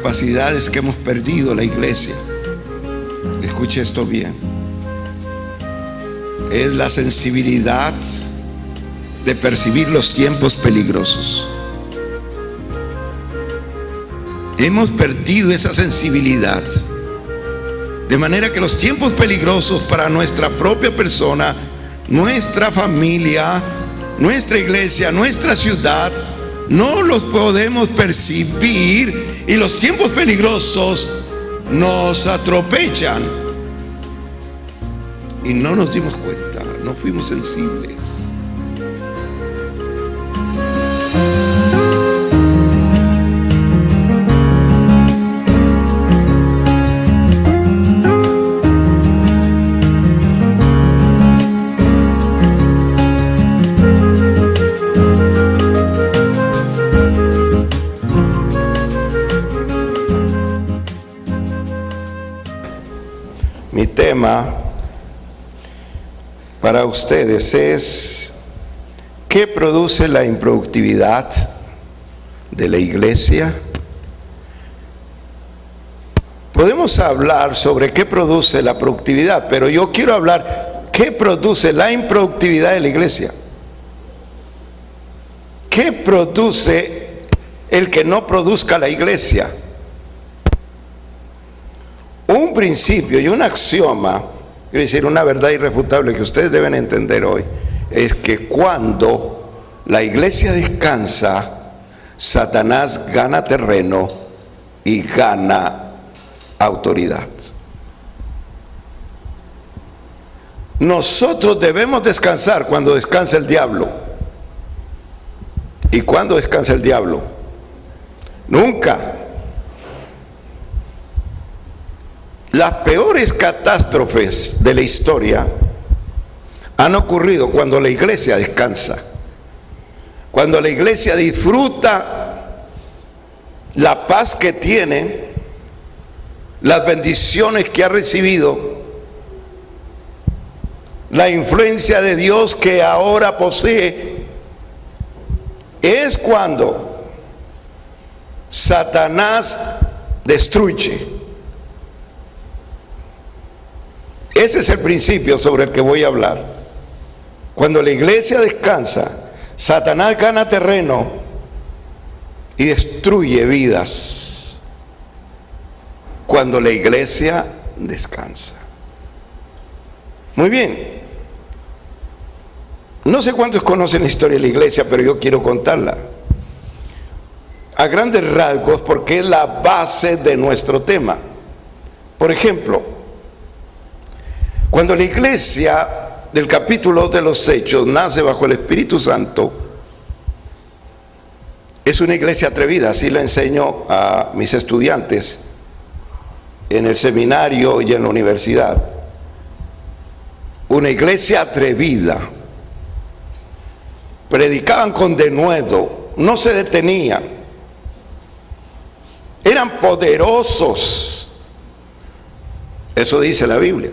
capacidades que hemos perdido la iglesia, escuche esto bien, es la sensibilidad de percibir los tiempos peligrosos. Hemos perdido esa sensibilidad, de manera que los tiempos peligrosos para nuestra propia persona, nuestra familia, nuestra iglesia, nuestra ciudad, no los podemos percibir, y los tiempos peligrosos nos atropellan y no nos dimos cuenta, no fuimos sensibles. Mi tema para ustedes es: ¿qué produce la improductividad de la iglesia? Podemos hablar sobre qué produce la productividad, pero yo quiero hablar qué produce la improductividad de la iglesia. ¿Qué produce el que no produzca la iglesia? Un principio y un axioma, quiero decir, una verdad irrefutable que ustedes deben entender hoy, es que cuando la iglesia descansa, Satanás gana terreno y gana autoridad. Nosotros debemos descansar cuando descansa el diablo. ¿Y cuándo descansa el diablo? Nunca. Las peores catástrofes de la historia han ocurrido cuando la iglesia descansa, cuando la iglesia disfruta la paz que tiene, las bendiciones que ha recibido, la influencia de Dios que ahora posee. Es cuando Satanás destruye. Ese es el principio sobre el que voy a hablar. Cuando la iglesia descansa, Satanás gana terreno y destruye vidas. Cuando la iglesia descansa. Muy bien. No sé cuántos conocen la historia de la iglesia, pero yo quiero contarla a grandes rasgos porque es la base de nuestro tema. Por ejemplo, cuando la iglesia del capítulo 2 de los Hechos nace bajo el Espíritu Santo, es una iglesia atrevida. Así la enseño a mis estudiantes en el seminario y en la universidad. Una iglesia atrevida. Predicaban con denuedo, no se detenían, eran poderosos. Eso dice la Biblia.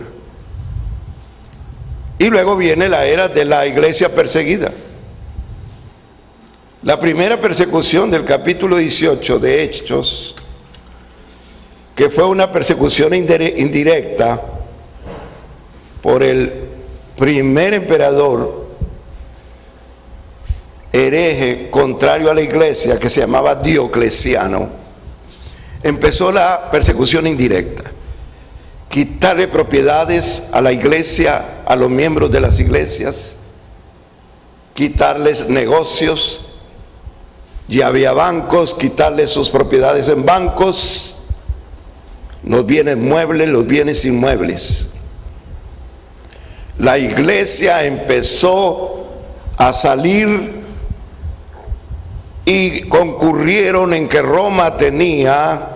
Y luego viene la era de la iglesia perseguida. La primera persecución del capítulo 18 de Hechos, que fue una persecución indirecta por el primer emperador hereje contrario a la iglesia, que se llamaba Diocleciano. Empezó la persecución indirecta. Quitarle propiedades a la iglesia, a los miembros de las iglesias, quitarles negocios, ya había bancos, quitarles sus propiedades en bancos, los bienes muebles, los bienes inmuebles. La iglesia empezó a salir y concurrieron en que Roma tenía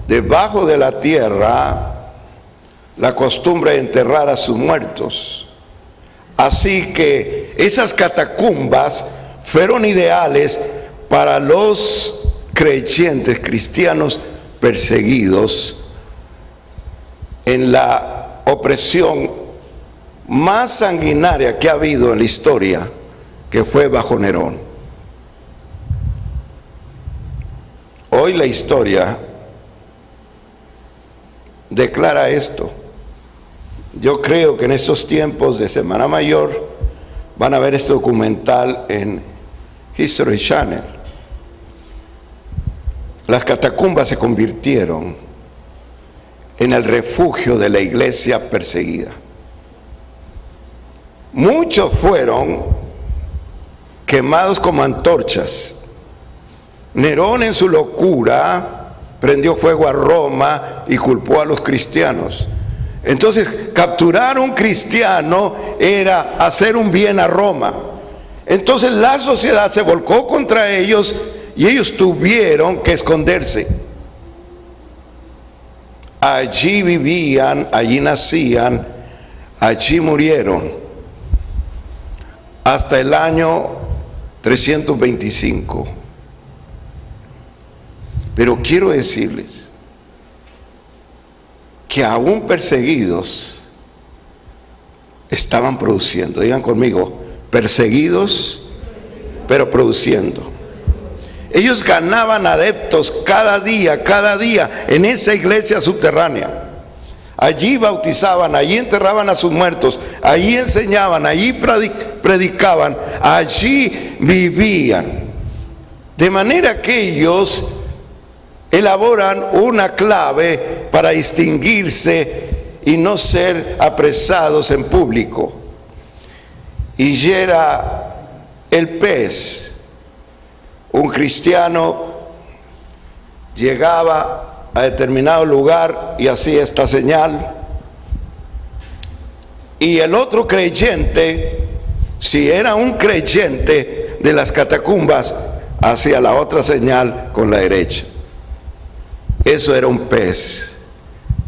debajo de la tierra la costumbre de enterrar a sus muertos. Así que esas catacumbas fueron ideales para los creyentes cristianos perseguidos en la opresión más sanguinaria que ha habido en la historia, que fue bajo Nerón. Hoy la historia declara esto. Yo creo que en estos tiempos de Semana Mayor van a ver este documental en History Channel. Las catacumbas se convirtieron en el refugio de la iglesia perseguida. Muchos fueron quemados como antorchas. Nerón, en su locura, prendió fuego a Roma y culpó a los cristianos. Entonces, capturar a un cristiano era hacer un bien a Roma. Entonces la sociedad se volcó contra ellos y ellos tuvieron que esconderse. Allí vivían, allí nacían, allí murieron hasta el año 325. Pero quiero decirles que aún perseguidos estaban produciendo. Digan conmigo, perseguidos pero produciendo. Ellos ganaban adeptos cada día en esa iglesia subterránea. Allí bautizaban, allí enterraban a sus muertos, allí enseñaban, allí predicaban, allí vivían. De manera que ellos elaboran una clave para distinguirse y no ser apresados en público. Y era el pez. Un cristiano llegaba a determinado lugar y hacía esta señal, y el otro creyente, si era un creyente de las catacumbas, hacía la otra señal con la derecha. Eso era un pez.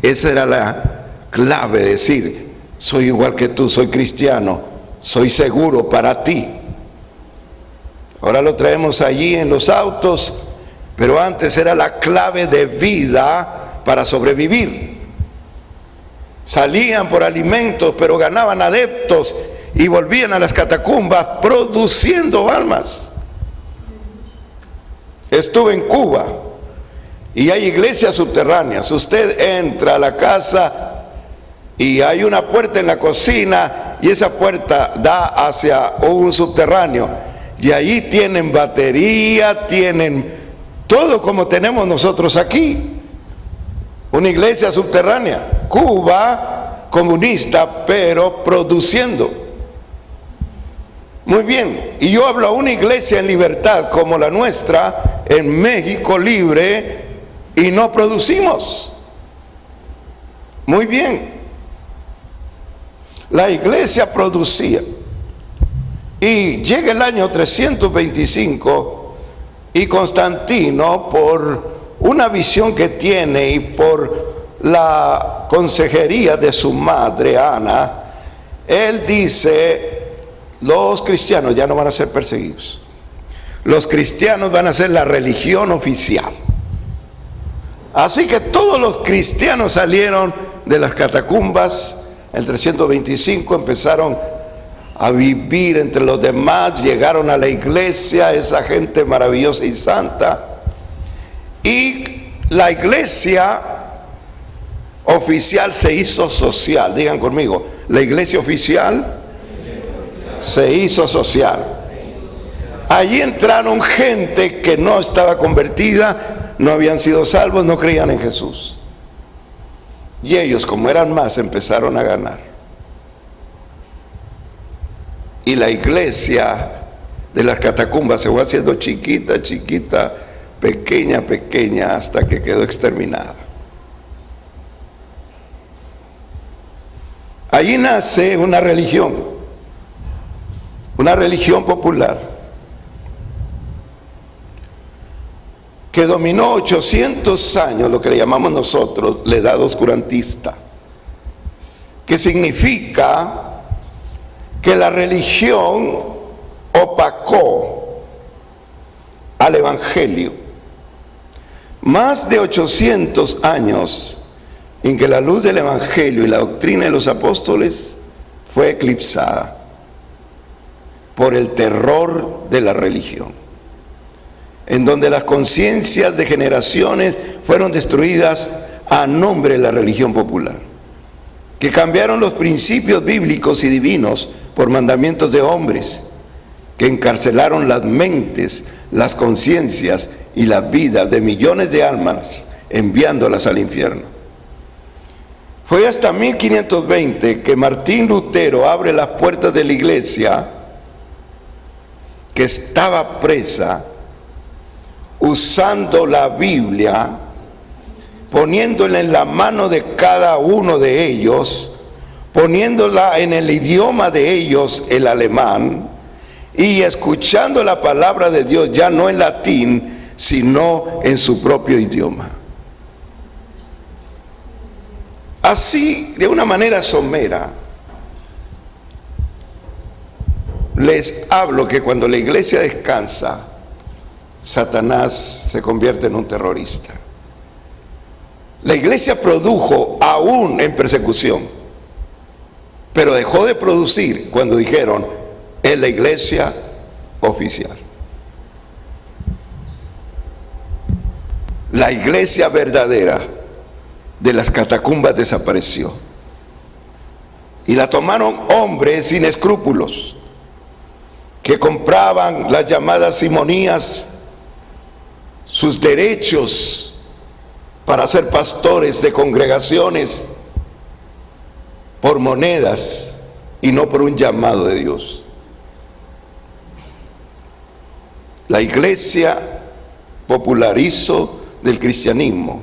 Esa era la clave, decir, soy igual que tú, soy cristiano, soy seguro para ti. Ahora lo traemos allí en los autos, pero antes era la clave de vida para sobrevivir. Salían por alimentos, pero ganaban adeptos y volvían a las catacumbas produciendo almas. Estuve en Cuba y hay iglesias subterráneas. Usted entra a la casa y hay una puerta en la cocina y esa puerta da hacia un subterráneo. Y ahí tienen batería, tienen todo como tenemos nosotros aquí. Una iglesia subterránea. Cuba, comunista, pero produciendo. Muy bien. Y yo hablo a una iglesia en libertad como la nuestra, en México libre, y no producimos. Muy bien. La iglesia producía. Y llega el año 325 y Constantino, por una visión que tiene y por la consejería de su madre Ana, él dice, los cristianos ya no van a ser perseguidos. Los cristianos van a ser la religión oficial. Así que todos los cristianos salieron de las catacumbas. En 325 empezaron a vivir entre los demás, llegaron a la iglesia, esa gente maravillosa y santa. Y la iglesia oficial se hizo social. Digan conmigo, la iglesia oficial se hizo social. Allí entraron gente que no estaba convertida, no habían sido salvos, no creían en Jesús. Y ellos, como eran más, empezaron a ganar. Y la iglesia de las catacumbas se fue haciendo chiquita, chiquita, pequeña, pequeña, hasta que quedó exterminada. Allí nace una religión popular, que dominó 800 años, lo que le llamamos nosotros la edad oscurantista, que significa que la religión opacó al evangelio. Más de 800 años en que la luz del evangelio y la doctrina de los apóstoles fue eclipsada por el terror de la religión. en donde las conciencias de generaciones fueron destruidas a nombre de la religión popular, que cambiaron los principios bíblicos y divinos por mandamientos de hombres, que encarcelaron las mentes, las conciencias y las vidas de millones de almas, enviándolas al infierno. Fue hasta 1520 que Martín Lutero abre las puertas de la iglesia, que estaba presa, usando la Biblia, poniéndola en la mano de cada uno de ellos, poniéndola en el idioma de ellos, el alemán, y escuchando la palabra de Dios ya no en latín, sino en su propio idioma. Así, de una manera somera, les hablo que cuando la iglesia descansa, Satanás se convierte en un terrorista. La iglesia produjo aún en persecución, pero dejó de producir cuando dijeron, es la iglesia oficial. La iglesia verdadera de las catacumbas desapareció y la tomaron hombres sin escrúpulos que compraban las llamadas simonías, sus derechos para ser pastores de congregaciones por monedas y no por un llamado de Dios. La iglesia popularizó del cristianismo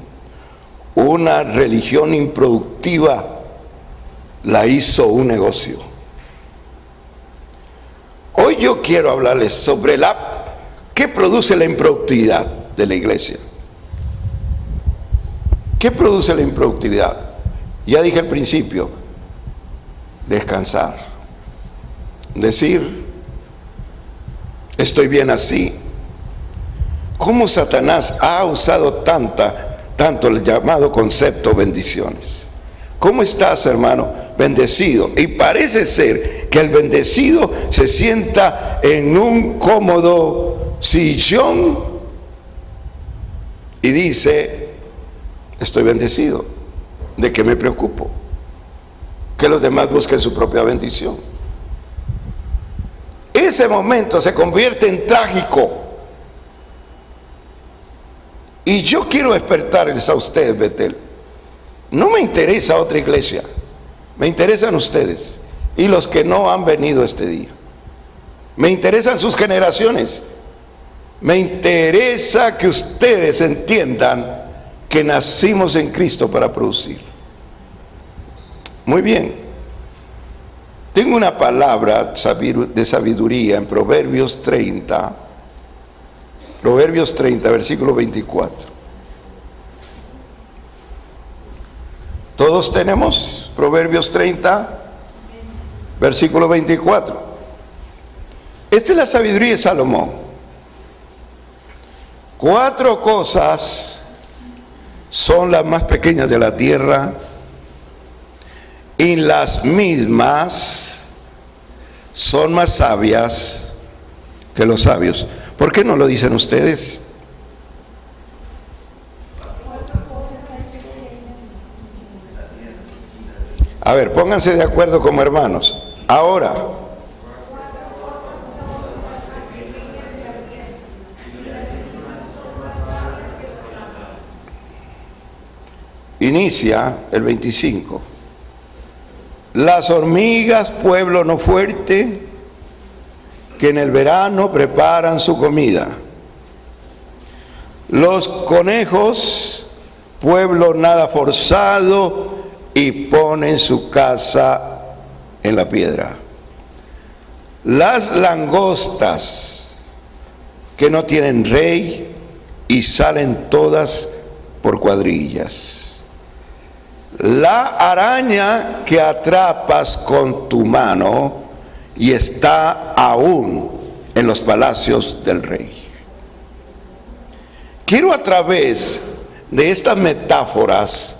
una religión improductiva, la hizo un negocio. Hoy yo quiero hablarles sobre ¿qué produce la improductividad de la iglesia? ¿Qué produce la improductividad? Ya dije al principio, descansar, decir, estoy bien así. ¿Cómo Satanás ha usado tanto el llamado concepto bendiciones? ¿Cómo estás, hermano? Bendecido. Y parece ser que el bendecido se sienta en un cómodo sillón y dice, estoy bendecido. ¿De qué me preocupo? Que los demás busquen su propia bendición. Ese momento se convierte en trágico. Y yo quiero despertarles a ustedes, Betel. No me interesa otra iglesia, me interesan ustedes y los que no han venido este día. Me interesan sus generaciones. Me interesa que ustedes entiendan que nacimos en Cristo para producir. Muy bien. Tengo una palabra de sabiduría en Proverbios 30. Proverbios 30, versículo 24. ¿Todos tenemos Proverbios 30, versículo 24? Esta es la sabiduría de Salomón. 4 cosas son las más pequeñas de la tierra, y las mismas son más sabias que los sabios. ¿Por qué no lo dicen ustedes? A ver, pónganse de acuerdo como hermanos. Ahora, inicia el 25. Las hormigas, pueblo no fuerte, que en el verano preparan su comida. Los conejos, pueblo nada forzado, y ponen su casa en la piedra. Las langostas, que no tienen rey, y salen todas por cuadrillas. La araña que atrapas con tu mano, y está aún en los palacios del rey. Quiero a través de estas metáforas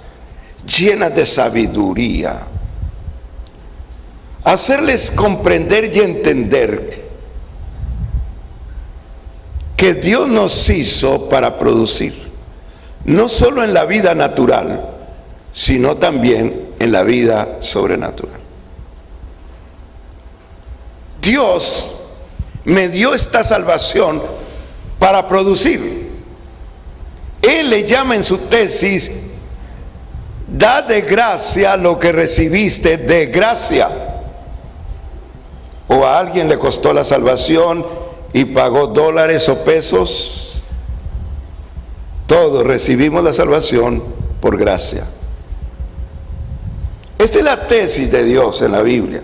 llenas de sabiduría hacerles comprender y entender que Dios nos hizo para producir, no solo en la vida natural, sino también en la vida sobrenatural. Dios me dio esta salvación para producir. Él le llama en su tesis: da de gracia lo que recibiste de gracia. O a alguien le costó la salvación y pagó dólares o pesos. Todos recibimos la salvación por gracia. Esta es la tesis de Dios en la Biblia.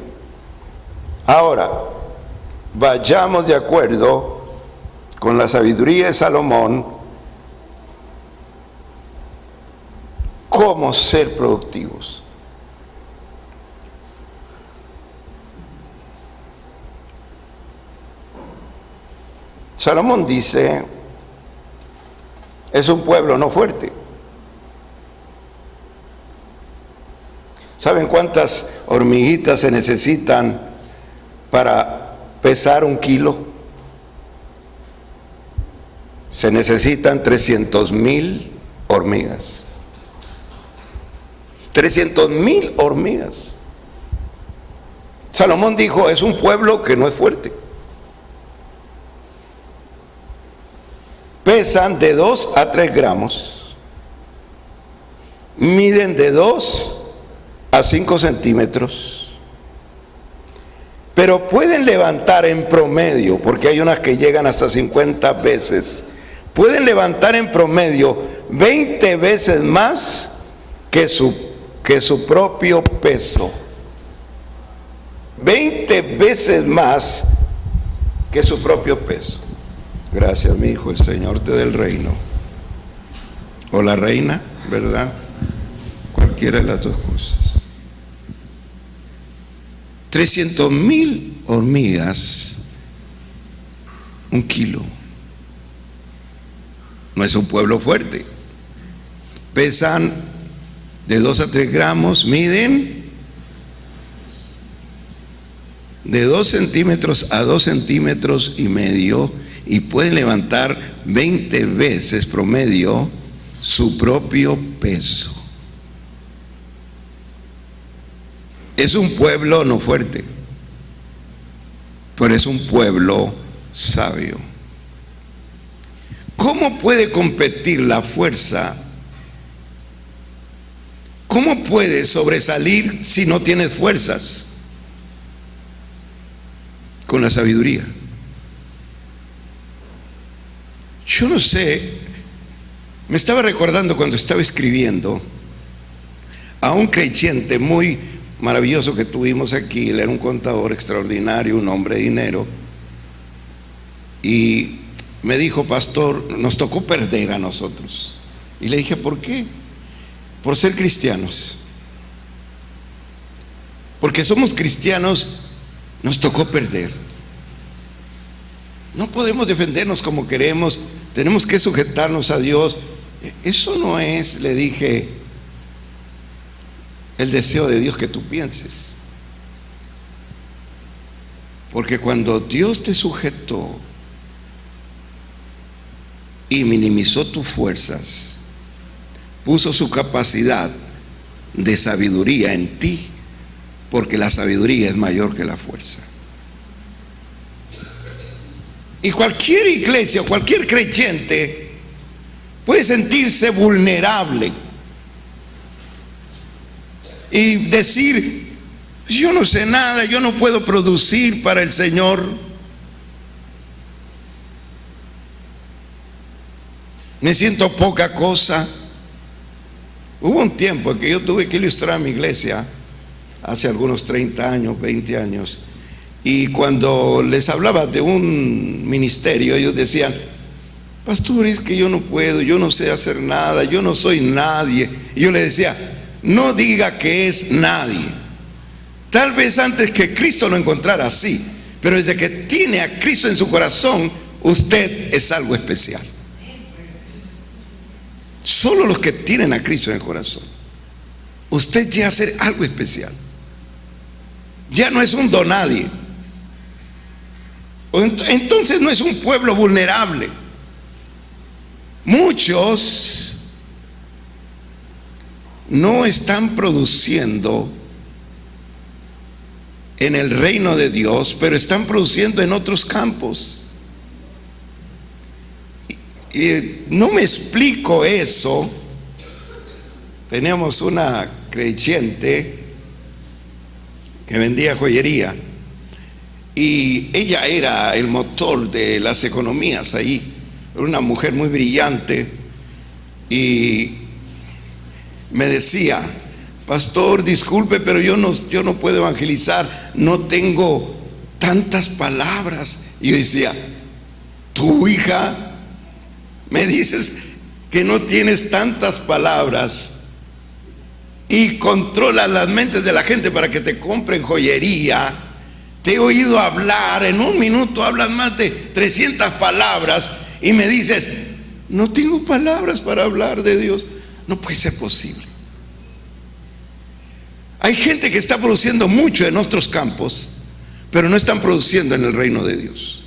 Ahora, vayamos de acuerdo con la sabiduría de Salomón, cómo ser productivos. Salomón dice: es un pueblo no fuerte. ¿Saben cuántas hormiguitas se necesitan para pesar 1 kilo? Se necesitan 300,000 hormigas. 300,000 hormigas. Salomón dijo: es un pueblo que no es fuerte. Pesan de 2 a 3 gramos. Miden de 2 a 5 centímetros. Pero pueden levantar en promedio, porque hay unas que llegan hasta 50 veces, pueden levantar en promedio 20 veces más que su propio peso. 20 veces más que su propio peso. Gracias, mi hijo, el Señor te dé el reino. O la reina, ¿verdad? Cualquiera de las dos cosas. 300,000 hormigas, 1 kilo. No es un pueblo fuerte. Pesan de 2 a 3 gramos, miden de 2 centímetros a 2 centímetros y medio, y pueden levantar 20 veces promedio su propio peso. Es un pueblo no fuerte, pero es un pueblo sabio. ¿Cómo puede competir la fuerza? ¿Cómo puede sobresalir si no tienes fuerzas? Con la sabiduría. Yo no sé, me estaba recordando cuando estaba escribiendo a un creyente muy maravilloso que tuvimos aquí. Él era un contador extraordinario, un hombre de dinero, y me dijo: pastor, nos tocó perder a nosotros. Y le dije: ¿por qué? Por ser cristianos. Porque somos cristianos, nos tocó perder. No podemos defendernos como queremos, tenemos que sujetarnos a Dios. Eso no es, le dije, el deseo de Dios que tú pienses. Porque cuando Dios te sujetó y minimizó tus fuerzas, puso su capacidad de sabiduría en ti, porque la sabiduría es mayor que la fuerza. Y cualquier iglesia, cualquier creyente puede sentirse vulnerable y decir: yo no sé nada, yo no puedo producir para el Señor. Me siento poca cosa. Hubo un tiempo en que yo tuve que ilustrar a mi iglesia, hace algunos 30 años, 20 años, y cuando les hablaba de un ministerio, ellos decían: pastor, es que yo no puedo, yo no sé hacer nada, yo no soy nadie. Y yo le decía: no diga que es nadie. Tal vez antes que Cristo lo encontrara así, pero desde que tiene a Cristo en su corazón, usted es algo especial. Solo los que tienen a Cristo en el corazón, usted llega a ser algo especial. Ya no es un donadie. Entonces no es un pueblo vulnerable. Muchos no están produciendo en el reino de Dios, pero están produciendo en otros campos. Y no me explico eso. Teníamos una creyente que vendía joyería y ella era el motor de las economías ahí. Era una mujer muy brillante y me decía: pastor, disculpe, pero yo no puedo evangelizar, no tengo tantas palabras. Y yo decía: tu hija, me dices que no tienes tantas palabras y controlas las mentes de la gente para que te compren joyería. Te he oído hablar, en un minuto hablas más de 300 palabras y me dices: no tengo palabras para hablar de Dios. No puede ser posible. Hay gente que está produciendo mucho en otros campos, pero no están produciendo en el reino de Dios.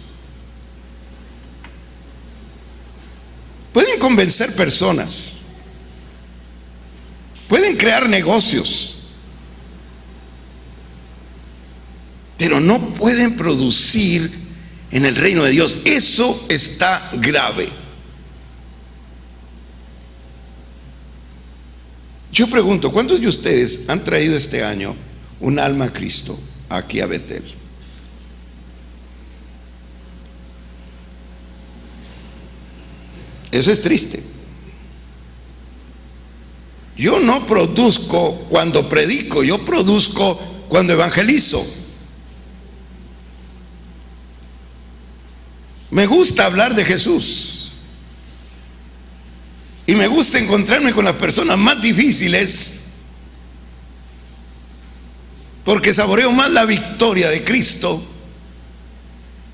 Pueden convencer personas, pueden crear negocios, pero no pueden producir en el reino de Dios. Eso está grave. Yo pregunto, ¿cuántos de ustedes han traído este año un alma a Cristo aquí a Betel? Eso es triste. Yo no produzco cuando predico, yo produzco cuando evangelizo. Me gusta hablar de Jesús y me gusta encontrarme con las personas más difíciles, porque saboreo más la victoria de Cristo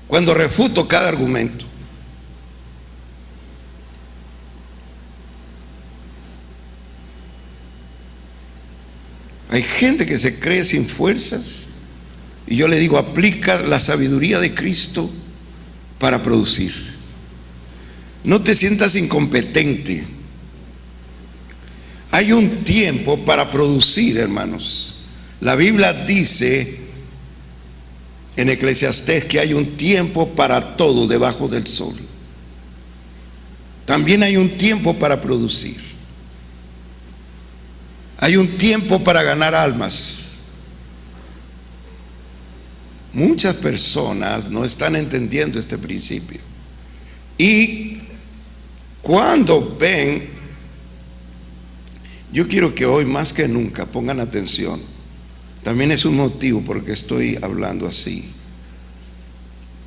cuando refuto cada argumento. Hay gente que se cree sin fuerzas y yo le digo: aplica la sabiduría de Cristo para producir. No te sientas incompetente. Hay un tiempo para producir, hermanos. La Biblia dice en Eclesiastés que hay un tiempo para todo debajo del sol. También hay un tiempo para producir. Hay un tiempo para ganar almas. Muchas personas no están entendiendo este principio. Y cuando ven, yo quiero que hoy más que nunca pongan atención. También es un motivo por el que estoy hablando así.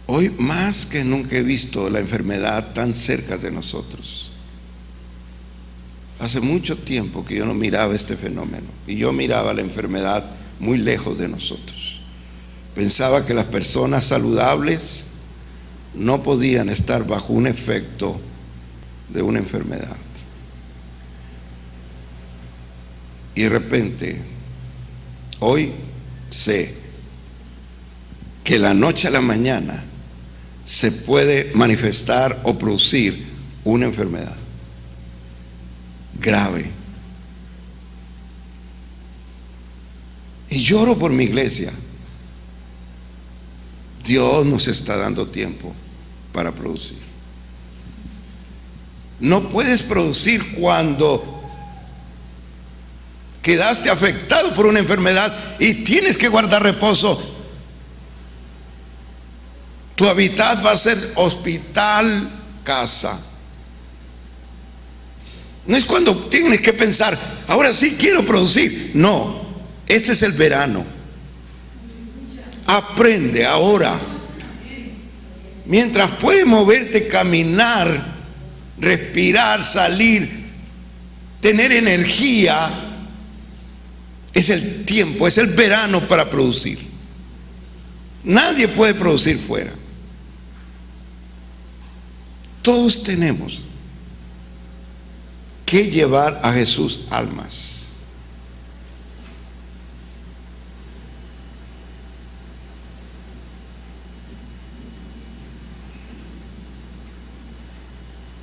Hoy más que nunca he visto la enfermedad tan cerca de nosotros. Hace mucho tiempo que yo no miraba este fenómeno y yo miraba la enfermedad muy lejos de nosotros. Pensaba que las personas saludables no podían estar bajo un efecto de una enfermedad. Y de repente, hoy sé que la noche a la mañana se puede manifestar o producir una enfermedad grave. Y lloro por mi iglesia. Dios nos está dando tiempo para producir. No puedes producir cuando quedaste afectado por una enfermedad y tienes que guardar reposo. Tu hábitat va a ser hospital, casa. No es cuando tienes que pensar: ahora sí quiero producir. No, este es el verano. Aprende ahora. Mientras puedes moverte, caminar, respirar, salir, tener energía, es el tiempo, es el verano para producir. Nadie puede producir fuera. Todos tenemos que llevar a Jesús almas.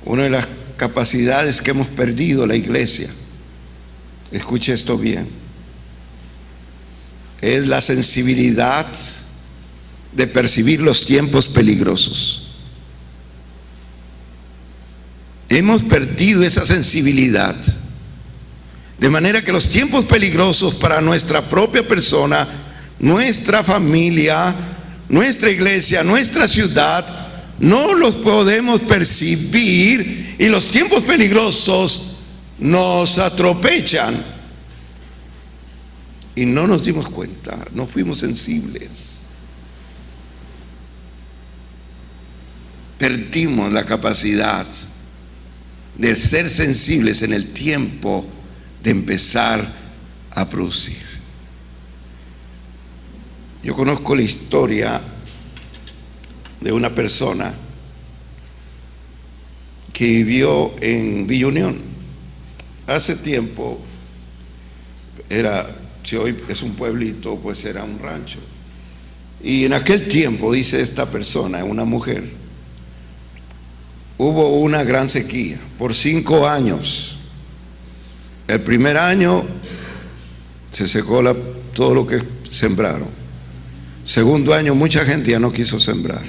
Una de las capacidades que hemos perdido la iglesia, escuche esto bien, es la sensibilidad de percibir los tiempos peligrosos. Hemos perdido esa sensibilidad, de manera que los tiempos peligrosos para nuestra propia persona, nuestra familia, nuestra iglesia, nuestra ciudad, no los podemos percibir, y los tiempos peligrosos nos atropellan y no nos dimos cuenta, no fuimos sensibles. Perdimos la capacidad de ser sensibles en el tiempo de empezar a producir. Yo conozco la historia de una persona que vivió en Villa Unión. Hace tiempo si hoy es un pueblito, pues era un rancho. Y en aquel tiempo, dice esta persona, una mujer, hubo una gran sequía por 5 años. El primer año se secó todo lo que sembraron. Segundo año mucha gente ya no quiso sembrar,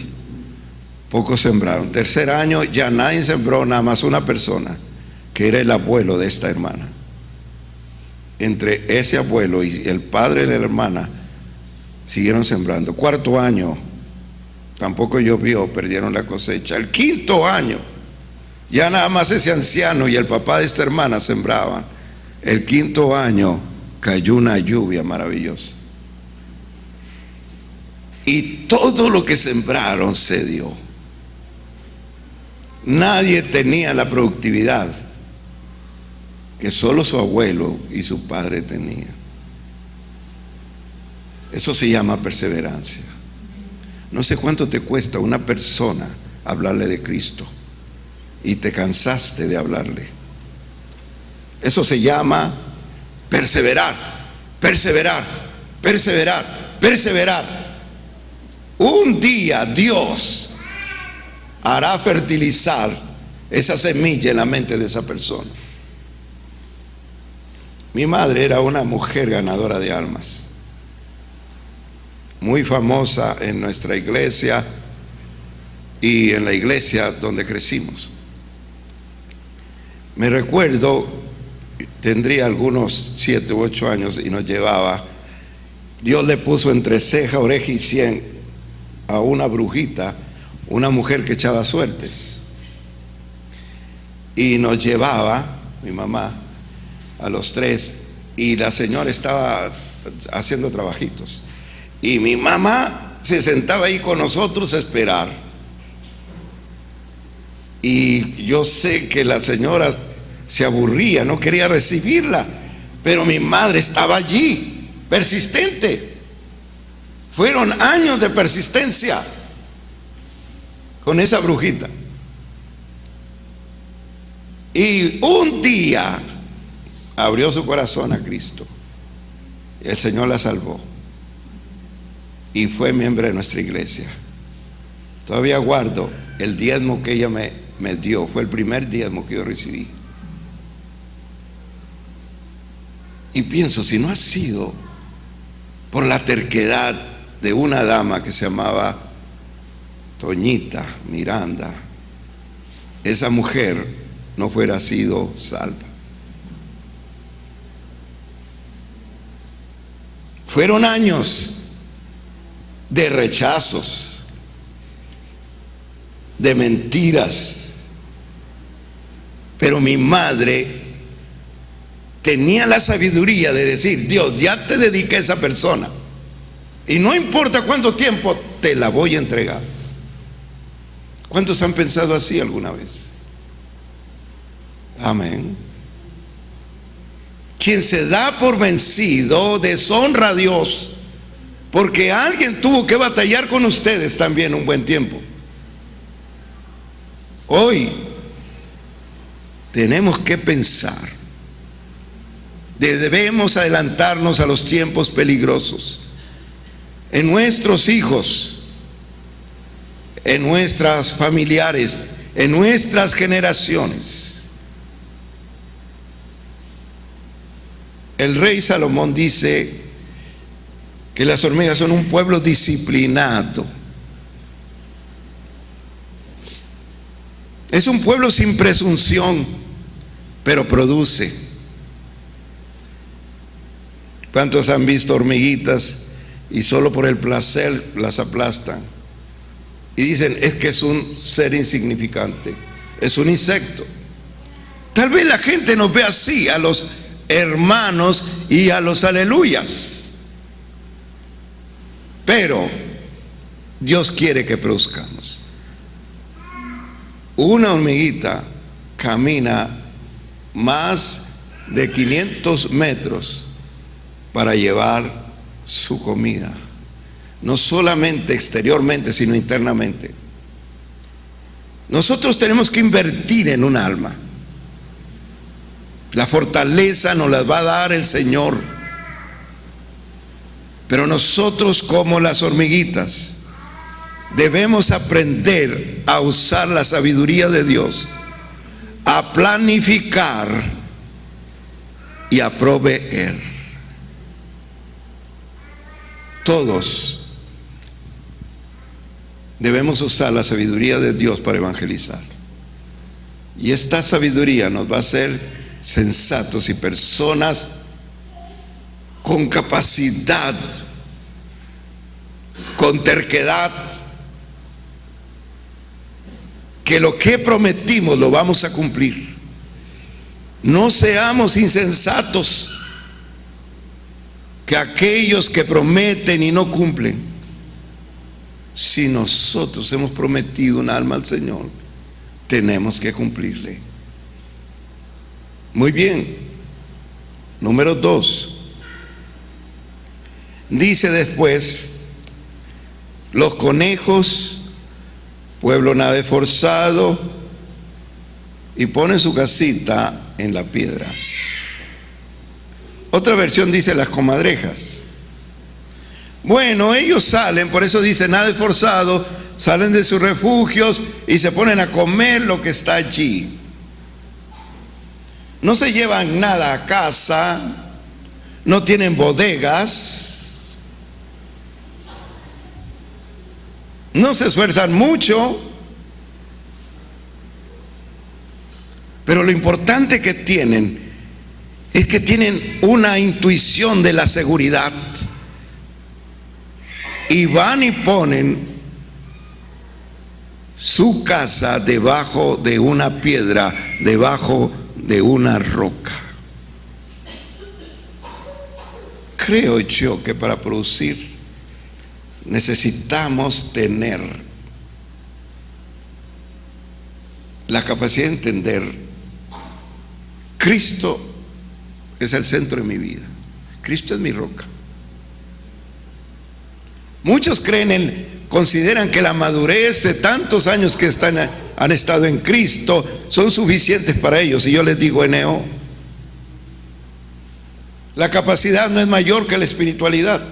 pocos sembraron. Tercer año ya nadie sembró, nada más una persona, que era el abuelo de esta hermana. Entre ese abuelo y el padre de la hermana siguieron sembrando. Cuarto año tampoco llovió, perdieron la cosecha. El quinto año ya nada más ese anciano y el papá de esta hermana sembraban. El quinto año cayó una lluvia maravillosa y todo lo que sembraron se dio. Nadie tenía la productividad que solo su abuelo y su padre tenían. Eso se llama perseverancia. No sé cuánto te cuesta a una persona hablarle de Cristo y te cansaste de hablarle. Eso se llama perseverar, perseverar, perseverar, perseverar. Un día Dios hará fertilizar esa semilla en la mente de esa persona. Mi madre era una mujer ganadora de almas, muy famosa en nuestra iglesia y en la iglesia donde crecimos. Me recuerdo, tendría algunos 7 u 8 años y nos llevaba. Dios le puso entre ceja, oreja y sien a una brujita, una mujer que echaba suertes, y nos llevaba, mi mamá, a los 3, y la señora estaba haciendo trabajitos y mi mamá se sentaba ahí con nosotros a esperar. Y yo sé que la señora se aburría, no quería recibirla, pero mi madre estaba allí, persistente. Fueron años de persistencia con esa brujita. Y un día abrió su corazón a Cristo. El Señor la salvó y fue miembro de nuestra iglesia. Todavía guardo el diezmo que ella me dio. Fue el primer diezmo que yo recibí. Y pienso, si no ha sido por la terquedad de una dama que se llamaba Toñita Miranda, esa mujer no fuera sido salva. Fueron años de rechazos, de mentiras, pero mi madre tenía la sabiduría de decir: Dios, ya te dediqué a esa persona y no importa cuánto tiempo, te la voy a entregar. ¿Cuántos han pensado así alguna vez? Amén. Quien se da por vencido deshonra a Dios, porque alguien tuvo que batallar con ustedes también un buen tiempo. Hoy tenemos que pensar, debemos adelantarnos a los tiempos peligrosos, en nuestros hijos, en nuestras familiares, en nuestras generaciones. el rey Salomón dice que las hormigas son un pueblo disciplinado. Es un pueblo sin presunción, pero produce. ¿Cuántos han visto hormiguitas y solo por el placer las aplastan? Y dicen, es que es un ser insignificante, es un insecto. Tal vez la gente nos ve así, a los hermanos y a los aleluyas. Pero Dios quiere que produzcamos. Una hormiguita camina más de 500 metros para llevar su comida, no solamente exteriormente, sino internamente. Nosotros tenemos que invertir en un alma. La fortaleza nos la va a dar el Señor, pero nosotros, como las hormiguitas, debemos aprender a usar la sabiduría de Dios, a planificar y a proveer. Todos debemos usar la sabiduría de Dios para evangelizar. Y esta sabiduría nos va a hacer sensatos y personas con capacidad, con terquedad, que lo que prometimos lo vamos a cumplir. No seamos insensatos, que aquellos que prometen y no cumplen. Si nosotros hemos prometido un alma al Señor, tenemos que cumplirle. Muy bien. Número 2. Dice después, los conejos, pueblo nada esforzado, y pone su casita en la piedra. Otra versión dice las comadrejas. Bueno, ellos salen, por eso dice nada esforzado, salen de sus refugios y se ponen a comer lo que está allí. No se llevan nada a casa, no tienen bodegas, no se esfuerzan mucho, pero lo importante que tienen es que tienen una intuición de la seguridad y van y ponen su casa debajo de una piedra, debajo de una roca. Creo yo que para producir necesitamos tener la capacidad de entender: Cristo es el centro de mi vida, Cristo es mi roca. Muchos consideran que la madurez de tantos años que han estado en Cristo son suficientes para ellos, y yo les digo, Eneo, la capacidad no es mayor que la espiritualidad.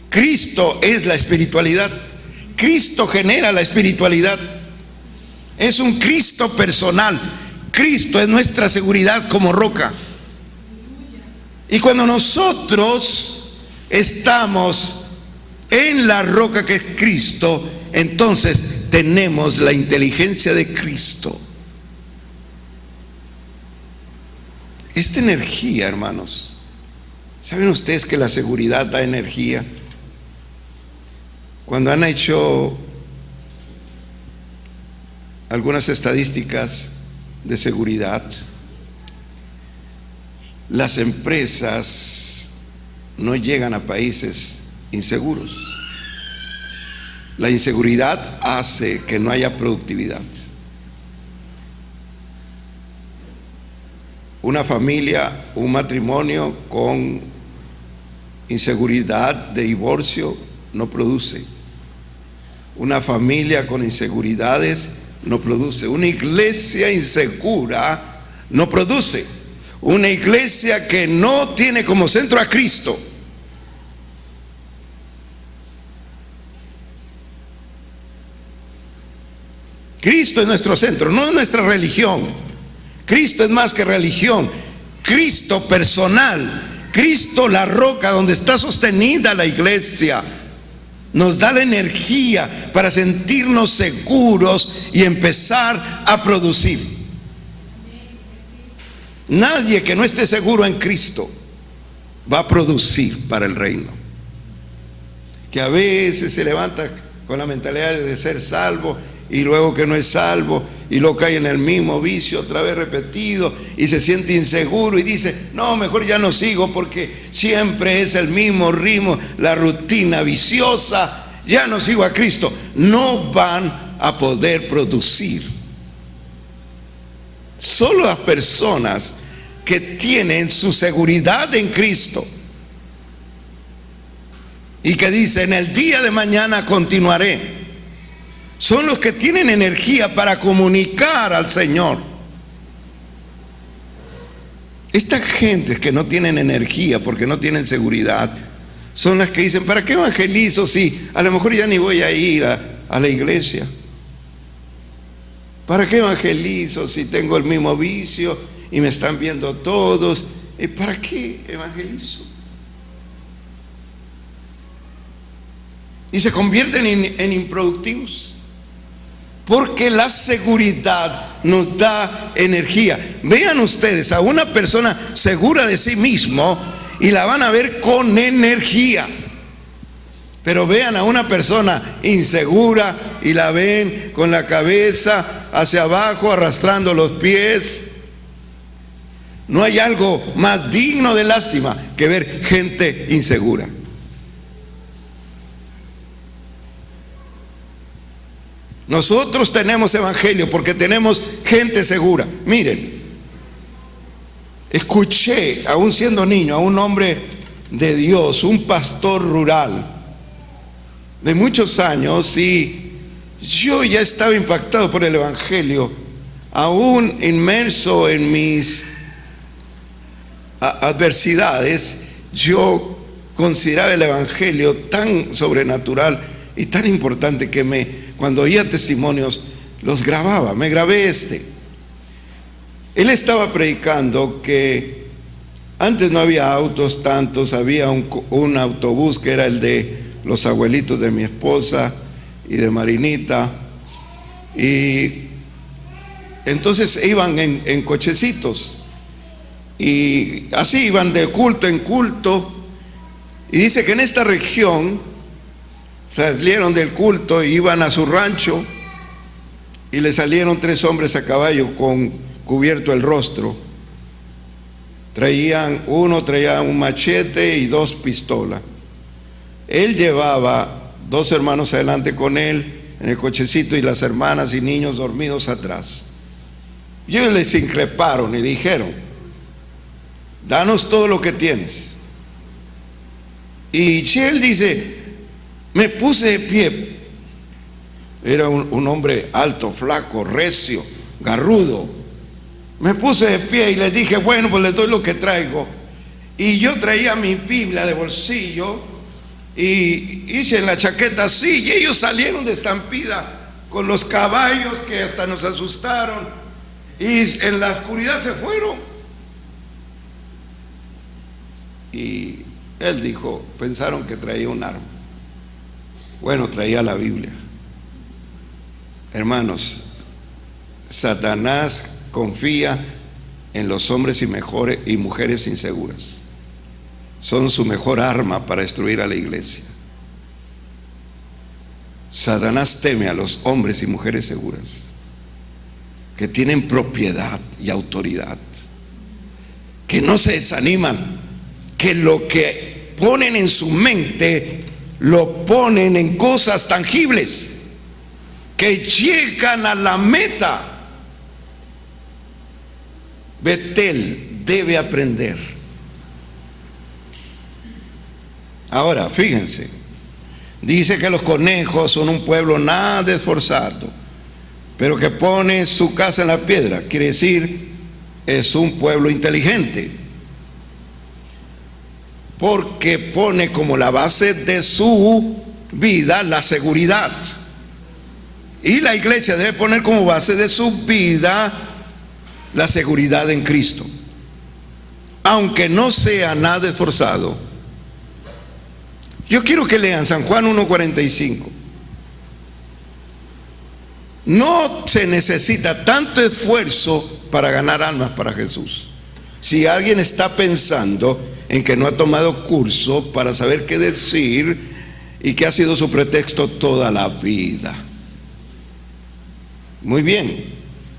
Cristo es la espiritualidad, Cristo genera la espiritualidad, es un Cristo personal. Cristo es nuestra seguridad como roca. Y cuando nosotros estamos en la roca que es Cristo, entonces tenemos la inteligencia de Cristo. Esta energía, hermanos, ¿saben ustedes que la seguridad da energía? Cuando han hecho algunas estadísticas de seguridad, las empresas no llegan a países inseguros. La inseguridad hace que no haya productividad. Una familia, un matrimonio con inseguridad de divorcio no produce. Una familia con inseguridades no produce. Una iglesia insegura no produce. Una iglesia que no tiene como centro a Cristo. Cristo es nuestro centro, no es nuestra religión. Cristo es más que religión. Cristo personal, Cristo la roca donde está sostenida la iglesia, nos da la energía para sentirnos seguros y empezar a producir. Nadie que no esté seguro en Cristo va a producir para el reino. Que a veces se levanta con la mentalidad de ser salvo y luego que no es salvo y luego cae en el mismo vicio otra vez repetido y se siente inseguro y dice: no, mejor ya no sigo porque siempre es el mismo ritmo, la rutina viciosa, ya no sigo a Cristo. No van a poder producir. Solo las personas que tienen su seguridad en Cristo y que dicen: el día de mañana continuaré, son los que tienen energía para comunicar al Señor. Estas gentes que no tienen energía porque no tienen seguridad son las que dicen: ¿para qué evangelizo si a lo mejor ya ni voy a ir a la iglesia? ¿Para qué evangelizo si tengo el mismo vicio y me están viendo todos? ¿Y para qué evangelizo? Y se convierten en improductivos. Porque la seguridad nos da energía. Vean ustedes a una persona segura de sí mismo y la van a ver con energía. Pero vean a una persona insegura y la ven con la cabeza hacia abajo, arrastrando los pies. No hay algo más digno de lástima que ver gente insegura. Nosotros tenemos evangelio porque tenemos gente segura. Miren, escuché, aún siendo niño, a un hombre de Dios, un pastor rural de muchos años, y yo ya estaba impactado por el evangelio, aún inmerso en mis adversidades. Yo consideraba el evangelio tan sobrenatural y tan importante que cuando oía testimonios los grababa. Me grabé este. Él estaba predicando que antes no había autos tantos, había un autobús que era el de los abuelitos de mi esposa y de Marinita, y entonces iban en cochecitos y así iban de culto en culto. Y dice que en esta región salieron del culto y iban a su rancho y le salieron 3 hombres a caballo con cubierto el rostro. Uno traía un machete y 2 pistolas. Él llevaba 2 hermanos adelante con él en el cochecito y las hermanas y niños dormidos atrás. Y ellos les increparon y dijeron: danos todo lo que tienes. Y él dice: me puse de pie. Era un hombre alto, flaco, recio, garrudo. Me puse de pie y les dije: bueno, pues les doy lo que traigo. Y yo traía mi Biblia de bolsillo y hice en la chaqueta así, y ellos salieron de estampida con los caballos que hasta nos asustaron, y en la oscuridad se fueron. Y él dijo: pensaron que traía un arma. Bueno, traía la Biblia. Hermanos, Satanás confía en los hombres y mujeres inseguras. Son su mejor arma para destruir a la iglesia. Satanás teme a los hombres y mujeres seguras, que tienen propiedad y autoridad, que no se desaniman, que lo que ponen en su mente lo ponen en cosas tangibles, que llegan a la meta. Betel debe aprender. Ahora, fíjense, dice que los conejos son un pueblo nada esforzado, pero que pone su casa en la piedra. Quiere decir, es un pueblo inteligente, porque pone como la base de su vida la seguridad. Y la iglesia debe poner como base de su vida la seguridad en Cristo. aunque no sea nada esforzado. Yo quiero que lean San Juan 1:45. No se necesita tanto esfuerzo para ganar almas para Jesús. Si alguien está pensando en que no ha tomado curso para saber qué decir y que ha sido su pretexto toda la vida. Muy bien,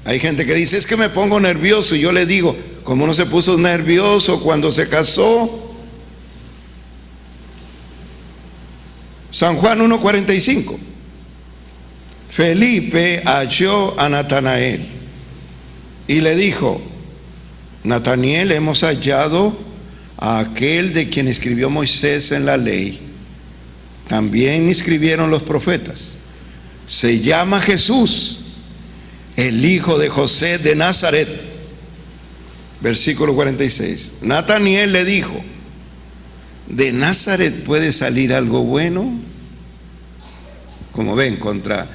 hay gente que dice, es que me pongo nervioso, y yo le digo, ¿cómo no se puso nervioso cuando se casó? San Juan 1:45. Felipe halló a Natanael y le dijo, Natanael, hemos hallado a aquel de quien escribió Moisés en la ley, también escribieron los profetas. Se llama Jesús, el hijo de José de Nazaret. Versículo 46. Natanael le dijo, ¿de Nazaret puede salir algo bueno? Como ven, contra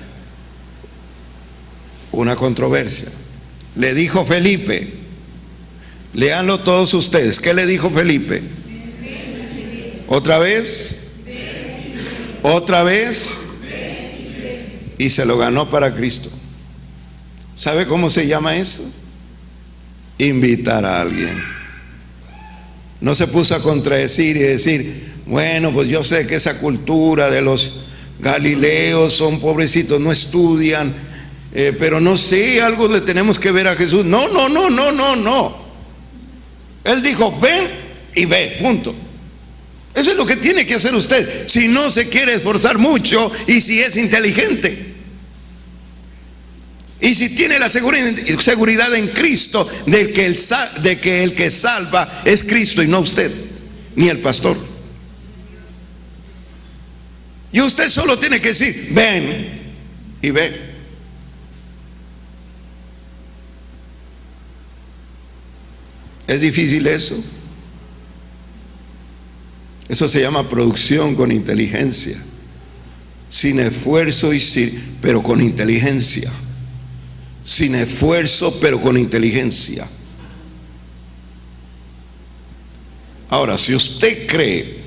una controversia. Le dijo Felipe, léanlo todos ustedes. ¿Qué le dijo Felipe? ¿Otra vez? ¿Otra vez? Y se lo ganó para Cristo. ¿Sabe cómo se llama eso? Invitar a alguien. No se puso a contradecir y decir, bueno, pues yo sé que esa cultura de los galileos son pobrecitos, no estudian, pero no sé, algo le tenemos que ver a Jesús. No. Él dijo, ven y ve, punto. Eso es lo que tiene que hacer usted, si no se quiere esforzar mucho y si es inteligente. Y si tiene la seguridad en Cristo de que el que salva es Cristo y no usted, ni el pastor. Y usted solo tiene que decir, ven y ve. ¿Es difícil eso? Eso se llama producción con inteligencia. Sin esfuerzo pero con inteligencia. Sin esfuerzo pero con inteligencia. Ahora, si usted cree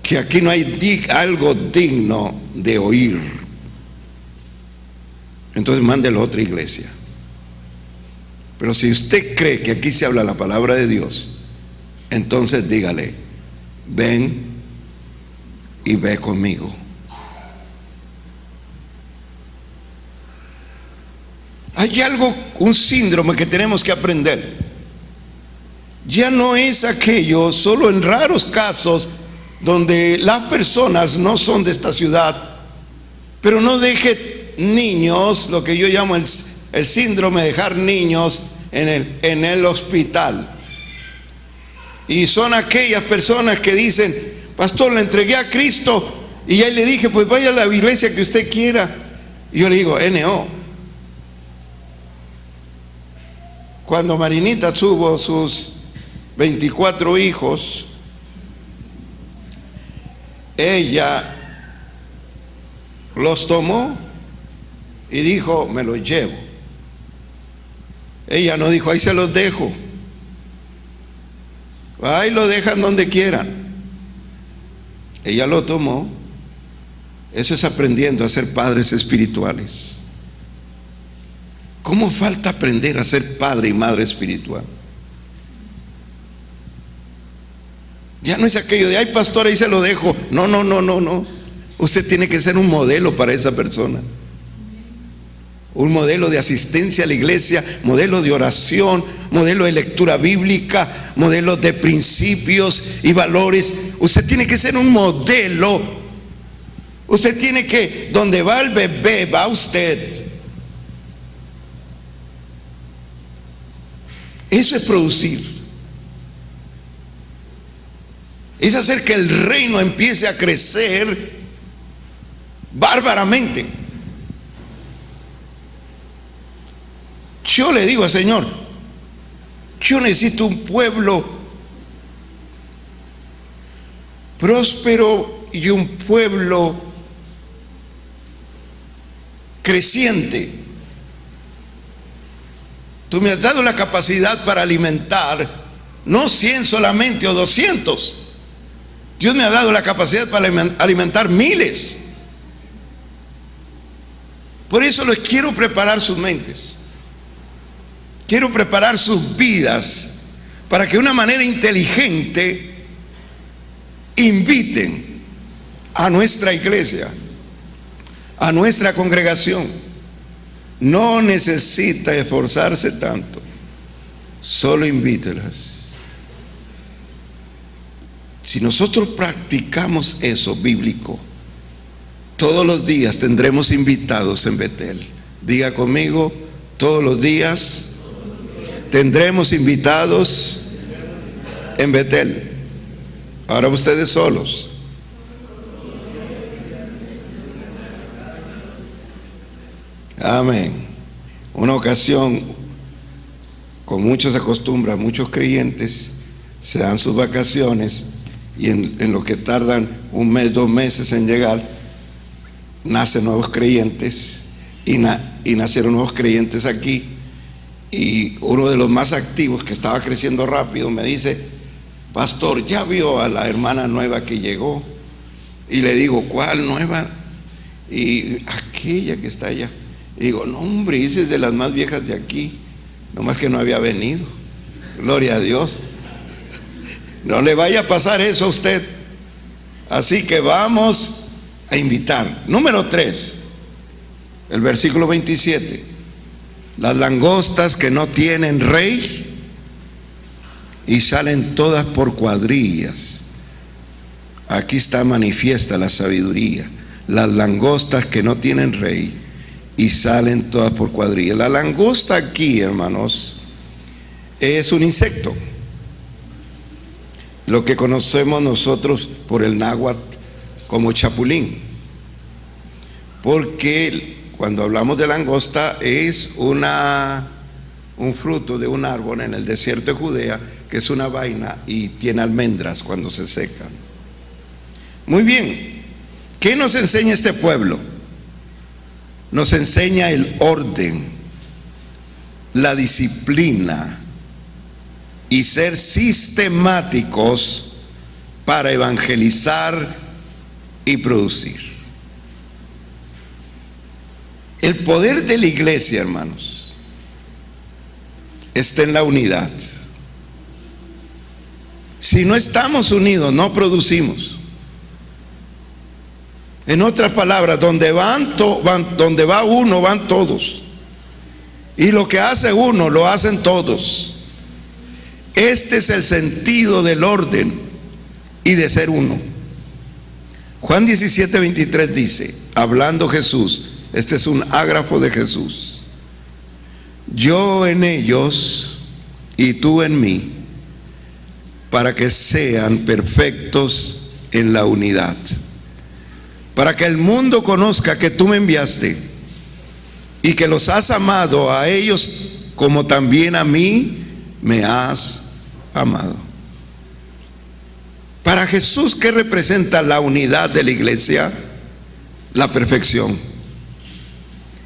que aquí no hay algo digno de oír, entonces mándelo a otra iglesia. Pero si usted cree que aquí se habla la palabra de Dios, entonces dígale, ven y ve conmigo. Hay algo, un síndrome que tenemos que aprender. Ya no es aquello, solo en raros casos donde las personas no son de esta ciudad, pero no deje niños, lo que yo llamo el síndrome de dejar niños en el hospital. Y son aquellas personas que dicen, pastor, le entregué a Cristo y ya le dije, pues vaya a la iglesia que usted quiera. Y yo le digo, NO. Cuando Marinita tuvo sus 24 hijos, ella los tomó y dijo, me los llevo. Ella no dijo, ahí se los dejo. Ahí lo dejan donde quieran. Ella lo tomó. Eso es aprendiendo a ser padres espirituales. ¿Cómo falta aprender a ser padre y madre espiritual? Ya no es aquello de, ay pastor, ahí se lo dejo. No. Usted tiene que ser un modelo para esa persona. Un modelo de asistencia a la iglesia, modelo de oración, modelo de lectura bíblica, modelo de principios y valores. Usted tiene que ser un modelo. Usted tiene que, donde va el bebé, va usted. Eso es producir. Es hacer que el reino empiece a crecer bárbaramente. Yo le digo al Señor, yo necesito un pueblo próspero y un pueblo creciente. Tú me has dado la capacidad para alimentar no 100 solamente o 200. Dios me ha dado la capacidad para alimentar miles. Por eso les quiero preparar sus mentes. Quiero preparar sus vidas para que de una manera inteligente inviten a nuestra iglesia, a nuestra congregación. No necesita esforzarse tanto, solo invítelas. Si nosotros practicamos eso bíblico, todos los días tendremos invitados en Betel. Diga conmigo, todos los días tendremos invitados en Betel. Ahora ustedes solos. Amén. Una ocasión, con muchos se acostumbra, muchos creyentes se dan sus vacaciones y en lo que tardan un mes, 2 meses en llegar, nacen nuevos creyentes y nacieron nuevos creyentes aquí. Y uno de los más activos, que estaba creciendo rápido, me dice: pastor, ¿ya vio a la hermana nueva que llegó? Y le digo: ¿cuál nueva? Y aquella que está allá. Y digo: no, hombre, esa es de las más viejas de aquí, nomás que no había venido. Gloria a Dios. No le vaya a pasar eso a usted. Así que vamos a invitar. Número 3, el versículo 27. Las langostas que no tienen rey y salen todas por cuadrillas. Aquí está manifiesta la sabiduría. Las langostas que no tienen rey y salen todas por cuadrillas. La langosta aquí, hermanos, es un insecto, lo que conocemos nosotros por el náhuatl como chapulín, porque cuando hablamos de langosta es un fruto de un árbol en el desierto de Judea, que es una vaina y tiene almendras cuando se secan. Muy bien, ¿qué nos enseña este pueblo? Nos enseña el orden, la disciplina y ser sistemáticos para evangelizar y producir. El poder de la iglesia, hermanos, está en la unidad. Si no estamos unidos, no producimos. En otras palabras, donde va uno, van todos. Y lo que hace uno, lo hacen todos. Este es el sentido del orden y de ser uno. Juan 17:23 dice, hablando Jesús, este es un ágrafo de Jesús: yo en ellos y tú en mí, para que sean perfectos en la unidad, para que el mundo conozca que tú me enviaste y que los has amado a ellos como también a mí me has amado. Para Jesús, ¿qué representa la unidad de la iglesia? La perfección.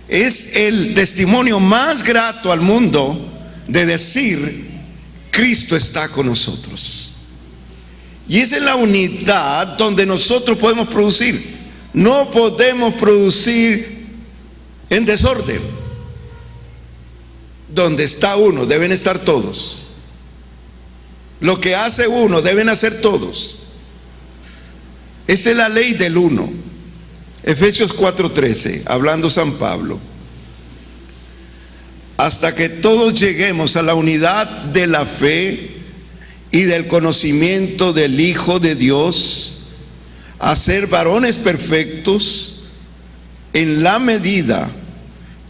Es el testimonio más grato al mundo de decir: Cristo está con nosotros. Y es en la unidad donde nosotros podemos producir. No podemos producir en desorden. Donde está uno, deben estar todos. Lo que hace uno, deben hacer todos. Esta es la ley del uno. Efesios 4:13, hablando San Pablo: hasta que todos lleguemos a la unidad de la fe y del conocimiento del Hijo de Dios, a ser varones perfectos en la medida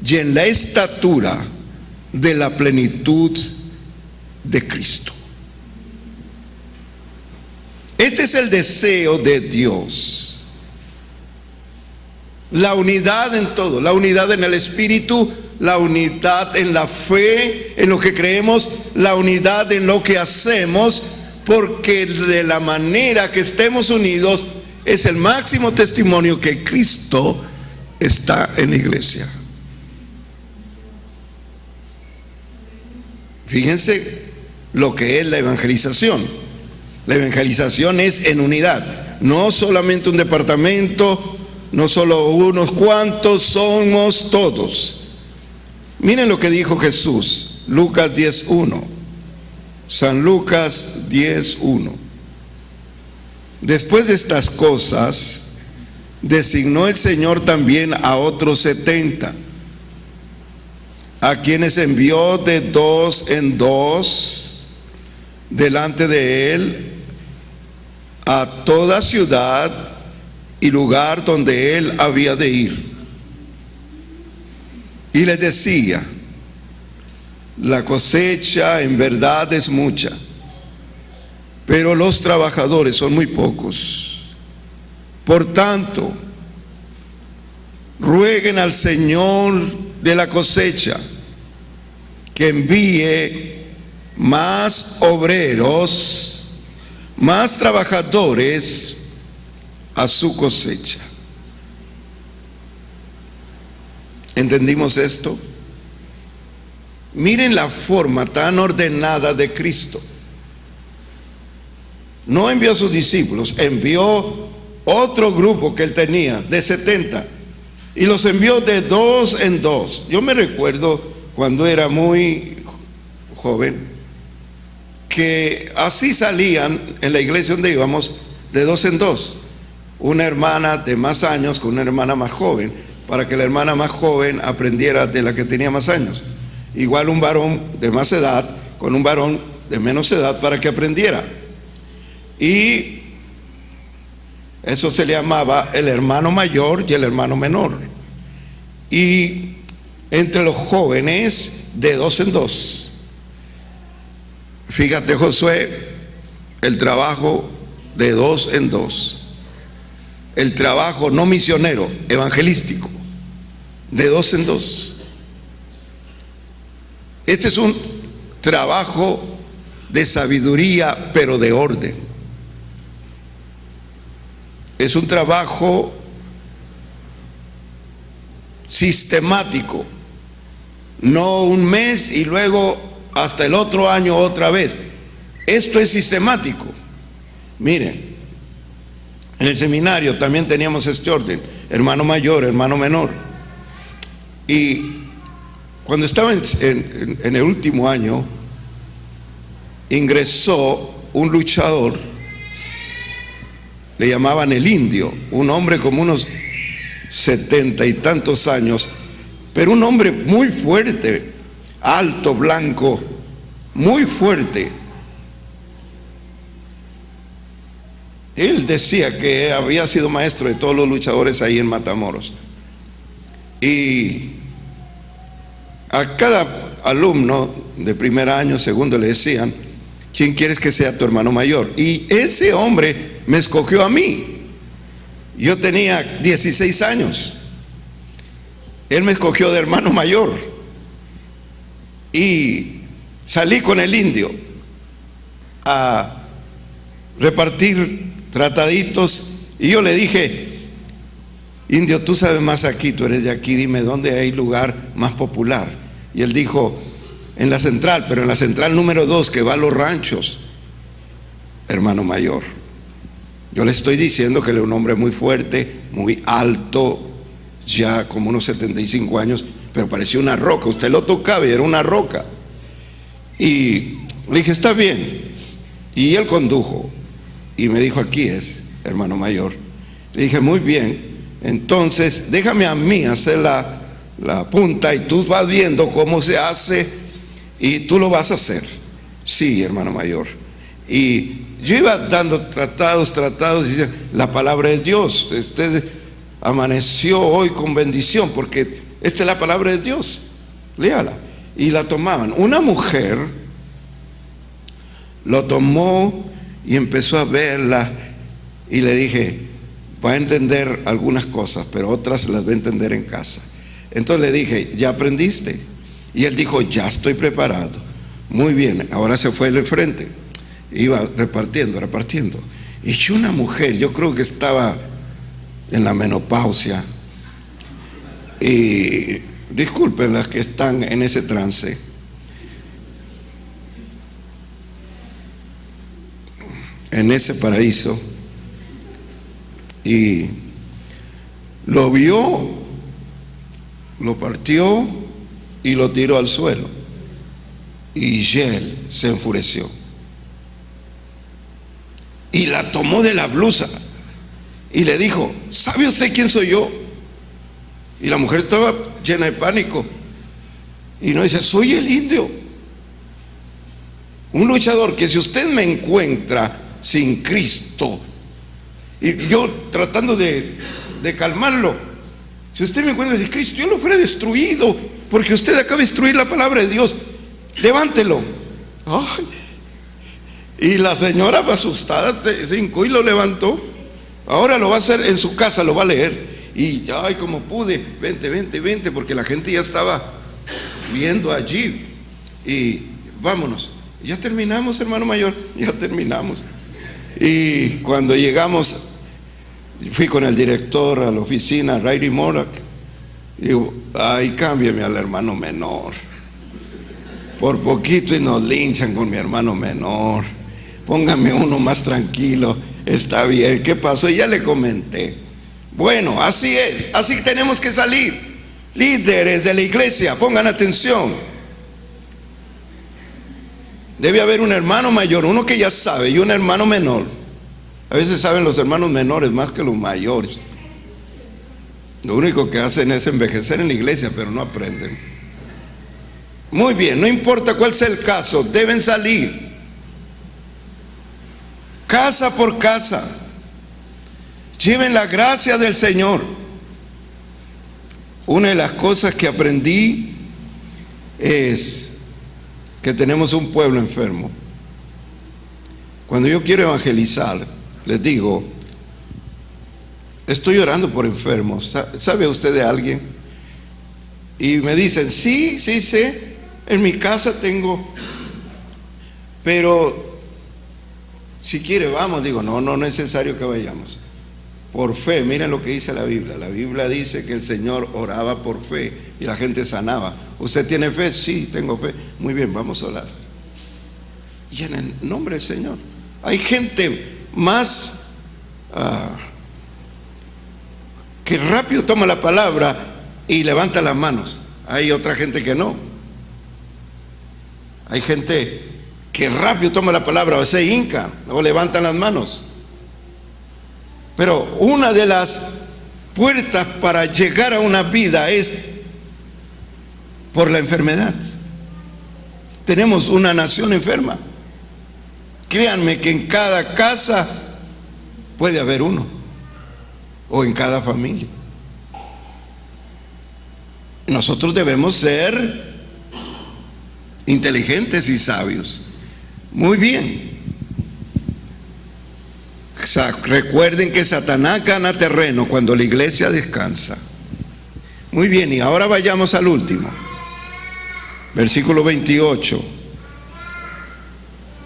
y en la estatura de la plenitud de Cristo. Este es el deseo de Dios. La unidad en todo, la unidad en el espíritu, la unidad en la fe, en lo que creemos, la unidad en lo que hacemos, porque de la manera que estemos unidos es el máximo testimonio que Cristo está en la iglesia. Fíjense lo que es la evangelización. La evangelización es en unidad, no solamente un departamento, no solo unos cuantos, somos todos. Miren lo que dijo Jesús, Lucas 10:1. San Lucas 10:1. Después de estas cosas, designó el Señor también a otros 70, a quienes envió de 2 en 2 delante de él a toda ciudad y lugar donde él había de ir. Y les decía: la cosecha en verdad es mucha, pero los trabajadores son muy pocos. Por tanto, rueguen al Señor de la cosecha que envíe más obreros, más trabajadores a su cosecha. ¿Entendimos esto? Miren la forma tan ordenada de Cristo. No envió a sus discípulos, envió otro grupo que él tenía de 70 y los envió de 2 en 2. Yo me recuerdo cuando era muy joven que así salían en la iglesia donde íbamos de 2 en 2, una hermana de más años con una hermana más joven, para que la hermana más joven aprendiera de la que tenía más años. Igual un varón de más edad con un varón de menos edad para que aprendiera. Y eso se le llamaba el hermano mayor y el hermano menor. Y entre los jóvenes de 2 en 2. Fíjate, Josué, el trabajo de 2 en 2. El trabajo no misionero, evangelístico, de 2 en 2. Este es un trabajo de sabiduría, pero de orden. Es un trabajo sistemático, no un mes y luego hasta el otro año otra vez. Esto es sistemático. Miren, en el seminario también teníamos este orden: hermano mayor, hermano menor. Y cuando estaba en el último año, ingresó un luchador, le llamaban el Indio, un hombre como unos 70 y tantos años, pero un hombre muy fuerte, alto, blanco, muy fuerte. Él decía que había sido maestro de todos los luchadores ahí en Matamoros. Y a cada alumno de primer año, segundo, le decían: ¿quién quieres que sea tu hermano mayor? Y ese hombre me escogió a mí. Yo tenía 16 años. Él me escogió de hermano mayor. Y salí con el Indio a repartir trataditos. Y yo le dije: Indio, tú sabes más aquí, tú eres de aquí, dime dónde hay lugar más popular. Y él dijo: en la central, pero en la central número 2, que va a los ranchos, hermano mayor. Yo le estoy diciendo que él es un hombre muy fuerte, muy alto, ya como unos 75 años, pero parecía una roca. Usted lo tocaba y era una roca. Y le dije: está bien. Y él condujo y me dijo: aquí es, hermano mayor. Le dije: muy bien, entonces déjame a mí hacer la punta y tú vas viendo cómo se hace y tú lo vas a hacer. Sí, hermano mayor. Y yo iba dando tratados y decía: la palabra de Dios, usted amaneció hoy con bendición porque esta es la palabra de Dios, léala. Y la tomaban. Una mujer lo tomó y empezó a verla y le dije: va a entender algunas cosas, pero otras las va a entender en casa. Entonces le dije: ¿ya aprendiste? Y él dijo: ya estoy preparado. Muy bien. Ahora se fue al enfrente, iba repartiendo. Y yo, una mujer, yo creo que estaba en la menopausia, y disculpen las que están en ese trance, en ese paraíso y lo vio, lo partió y lo tiró al suelo. Y Yael se enfureció y la tomó de la blusa y le dijo: ¿sabe usted quién soy yo? Y la mujer estaba llena de pánico y no dice: soy el indio, un luchador que si usted me encuentra sin Cristo, y yo tratando de calmarlo, si usted me encuentra sin Cristo, yo lo fuera destruido, porque usted acaba de destruir la palabra de Dios, levántelo. Ay. Y la señora asustada se hincó y lo levantó. Ahora lo va a hacer en su casa, lo va a leer. Y ay, como pude, vente, porque la gente ya estaba viendo allí. Y vámonos. Ya terminamos, hermano mayor, ya terminamos. Y cuando llegamos, fui con el director a la oficina, Riley Morak. Digo: ay, cámbiame al hermano menor. Por poquito y nos linchan con mi hermano menor. Póngame uno más tranquilo. Está bien. ¿Qué pasó? Y ya le comenté. Bueno, así es. Así tenemos que salir. Líderes de la iglesia, pongan atención. Debe haber un hermano mayor, uno que ya sabe, y un hermano menor. A veces saben los hermanos menores más que los mayores. Lo único que hacen es envejecer en la iglesia, pero no aprenden. Muy bien, no importa cuál sea el caso, deben salir casa por casa. Lleven la gracia del Señor. Una de las cosas que aprendí es que tenemos un pueblo enfermo. Cuando yo quiero evangelizar, les digo: estoy orando por enfermos. ¿Sabe usted de alguien? Y me dicen: sí, sé, en mi casa tengo, pero si quiere vamos. Digo: no es necesario que vayamos. Por fe, miren lo que dice la Biblia. La Biblia dice que el Señor oraba por fe y la gente sanaba. ¿Usted tiene fe? Sí, tengo fe. Muy bien, vamos a orar. Y en el nombre del Señor. Hay gente más que rápido toma la palabra y levanta las manos. Hay otra gente que no. Hay gente que rápido toma la palabra, o se hinca o levantan las manos. Pero una de las puertas para llegar a una vida es por la enfermedad. Tenemos una nación enferma. Créanme que en cada casa puede haber uno, o en cada familia. Nosotros debemos ser inteligentes y sabios. Muy bien. Recuerden que Satanás gana terreno cuando la iglesia descansa. Muy bien, y ahora vayamos al último. Versículo 28.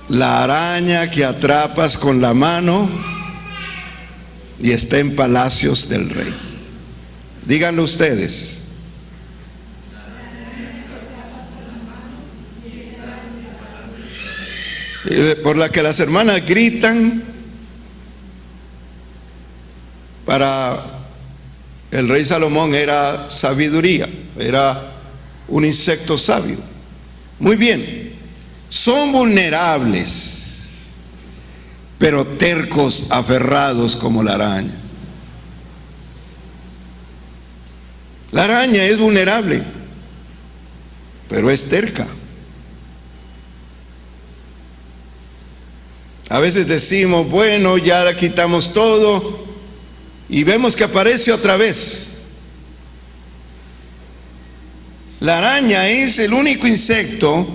La araña que atrapas con la mano y está en palacios del rey. Díganlo ustedes. Por la que las hermanas gritan. Para el rey Salomón era sabiduría, era un insecto sabio. Muy bien, son vulnerables, pero tercos, aferrados como la araña. La araña es vulnerable, pero es terca. A veces decimos: bueno, ya la quitamos todo, y vemos que aparece otra vez. La araña es el único insecto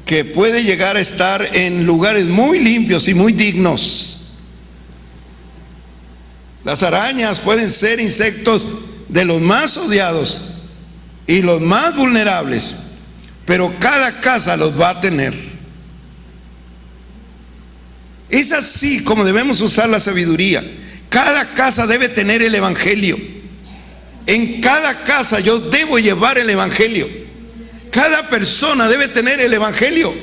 que puede llegar a estar en lugares muy limpios y muy dignos. Las arañas pueden ser insectos de los más odiados y los más vulnerables, pero cada casa los va a tener. Es así como debemos usar la sabiduría. Cada casa debe tener el evangelio. En cada casa yo debo llevar el evangelio. Cada persona debe tener el evangelio.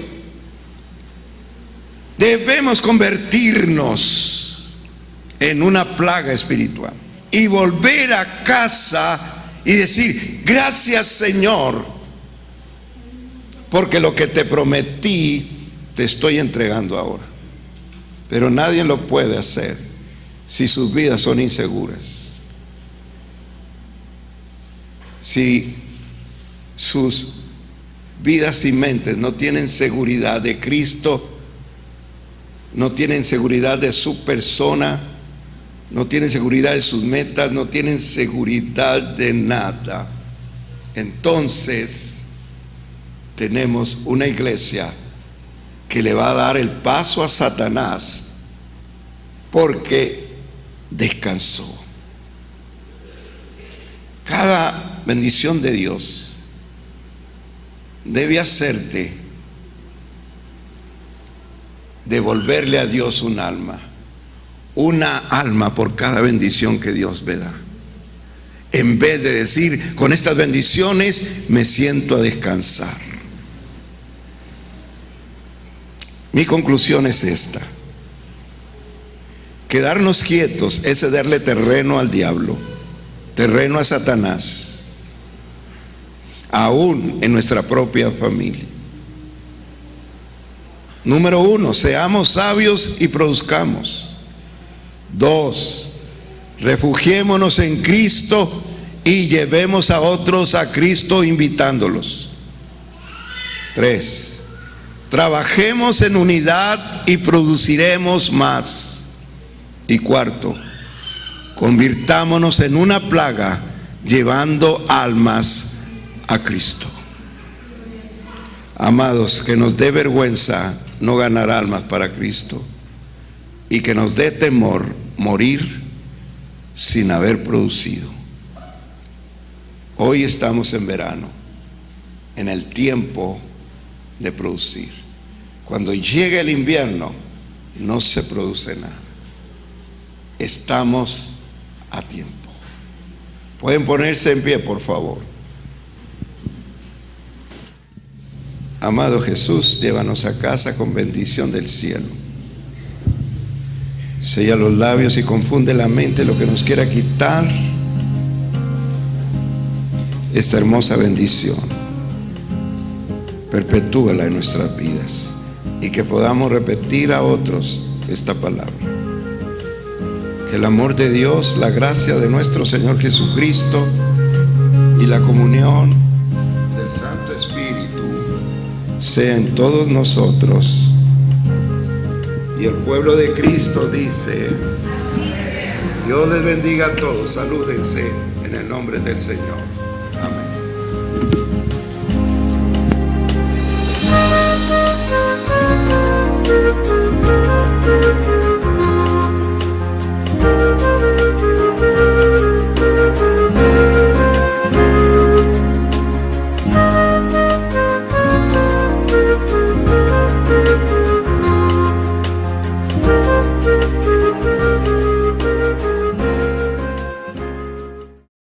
Debemos convertirnos en una plaga espiritual y volver a casa y decir: gracias, Señor, porque lo que te prometí te estoy entregando ahora. Pero nadie lo puede hacer si sus vidas son inseguras, si sus vidas y mentes no tienen seguridad de Cristo, no tienen seguridad de su persona, no tienen seguridad de sus metas, no tienen seguridad de nada. Entonces tenemos una iglesia que le va a dar el paso a Satanás porque descansó. Cada bendición de Dios debe hacerte devolverle a Dios un alma por cada bendición que Dios me da, en vez de decir: con estas bendiciones me siento a descansar. Mi conclusión es esta: quedarnos quietos es cederle terreno al diablo, terreno a Satanás, aún en nuestra propia familia. Número 1, seamos sabios y produzcamos. 2, refugiémonos en Cristo y llevemos a otros a Cristo invitándolos. 3, trabajemos en unidad y produciremos más. Y 4, convirtámonos en una plaga llevando almas a Cristo. Amados, que nos dé vergüenza no ganar almas para Cristo, y que nos dé temor morir sin haber producido. Hoy estamos en verano, en el tiempo de producir. Cuando llegue el invierno no se produce nada. Estamos a tiempo. Pueden ponerse en pie, por favor. Amado Jesús, llévanos a casa con bendición del cielo. Sella los labios y confunde la mente lo que nos quiera quitar esta hermosa bendición. Perpetúala en nuestras vidas y que podamos repetir a otros esta palabra. Que el amor de Dios, la gracia de nuestro Señor Jesucristo y la comunión del Santo Espíritu sea en todos nosotros. Y el pueblo de Cristo dice: Dios les bendiga a todos. Salúdense en el nombre del Señor.